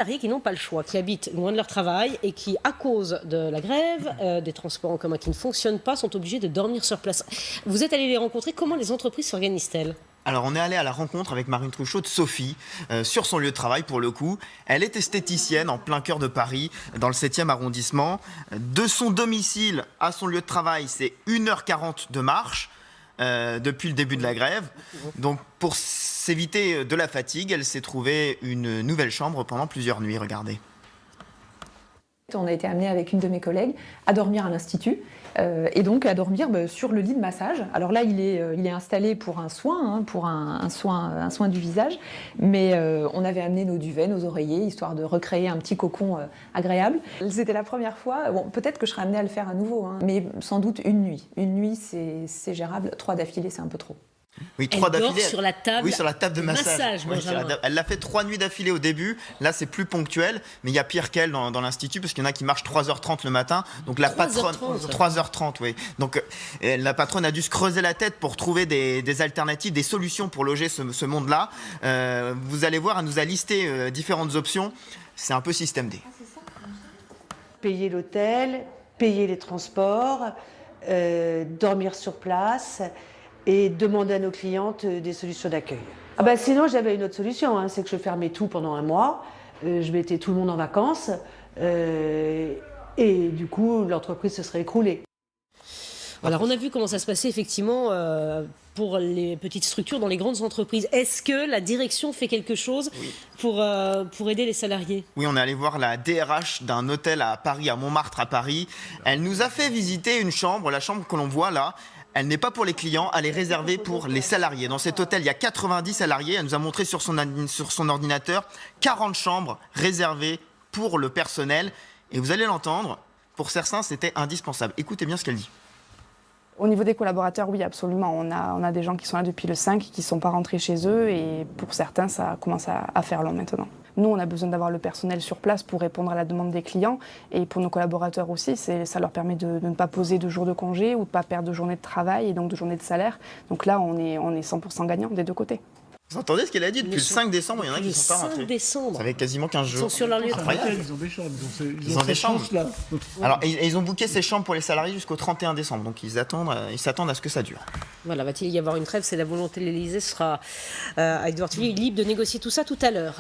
Salariés qui n'ont pas le choix, qui habitent loin de leur travail et qui, à cause de la grève, des transports en commun qui ne fonctionnent pas, sont obligés de dormir sur place. Vous êtes allé les rencontrer, comment les entreprises s'organisent-elles ? Alors on est allé à la rencontre avec Marine Truchot de Sophie, sur son lieu de travail pour le coup. Elle est esthéticienne en plein cœur de Paris, dans le 7e arrondissement. De son domicile à son lieu de travail, c'est 1h40 de marche. Depuis le début de la grève. Donc pour s'éviter de la fatigue, elle s'est trouvée une nouvelle chambre pendant plusieurs nuits, regardez. On a été amené avec une de mes collègues à dormir à l'Institut et donc à dormir sur le lit de massage. Alors là, il est installé pour un soin, pour un soin du visage, mais on avait amené nos duvets, nos oreillers, histoire de recréer un petit cocon agréable. C'était la première fois, bon, peut-être que je serais amenée à le faire à nouveau, mais sans doute une nuit. Une nuit, c'est gérable, 3 d'affilée, c'est un peu trop. Oui, 3 d'affilée. Sur la table. Oui, sur la table de massage. Oui, elle l'a fait 3 nuits d'affilée au début. Là, c'est plus ponctuel, mais il y a pire qu'elle dans l'institut parce qu'il y en a qui marchent 3h30 le matin. Donc la patronne, 3h30, oui. Donc la patronne a dû se creuser la tête pour trouver des alternatives, des solutions pour loger ce monde-là. Vous allez voir, elle nous a listé différentes options. C'est un peu système D. Payer l'hôtel, payer les transports, dormir sur place. Et demander à nos clientes des solutions d'accueil. Sinon, j'avais une autre solution, c'est que je fermais tout pendant un mois, je mettais tout le monde en vacances, et du coup, l'entreprise se serait écroulée. Alors, on a vu comment ça se passait effectivement pour les petites structures dans les grandes entreprises. Est-ce que la direction fait quelque chose pour aider les salariés ? Oui, on est allé voir la DRH d'un hôtel à Paris, à Montmartre à Paris. Elle nous a fait visiter une chambre, la chambre que l'on voit là. Elle n'est pas pour les clients, elle est réservée pour les salariés. Dans cet hôtel, il y a 90 salariés. Elle nous a montré sur son ordinateur 40 chambres réservées pour le personnel. Et vous allez l'entendre, pour certains, c'était indispensable. Écoutez bien ce qu'elle dit. Au niveau des collaborateurs, oui, absolument. On a des gens qui sont là depuis le 5 et qui ne sont pas rentrés chez eux. Et pour certains, ça commence à faire long maintenant. Nous, on a besoin d'avoir le personnel sur place pour répondre à la demande des clients. Et pour nos collaborateurs aussi, ça leur permet de ne pas poser de jours de congé ou de ne pas perdre de journée de travail et donc de journée de salaire. Donc là, on est 100% gagnant des deux côtés. Vous entendez ce qu'elle a dit ? Depuis le 5 décembre, il y en a qui ne sont pas rentrés. 5 décembre. Ça fait quasiment 15 jours. Ils sont sur leur lieu de travail. Ils ont des chambres. Ils ont des chambres. Alors, ils ont booké ces chambres pour les salariés jusqu'au 31 décembre. Donc, ils s'attendent à ce que ça dure. Voilà, va-t-il y avoir une trêve ? C'est la volonté de l'Élysée. Ce sera à Édouard Philippe libre de négocier tout ça tout à l'heure.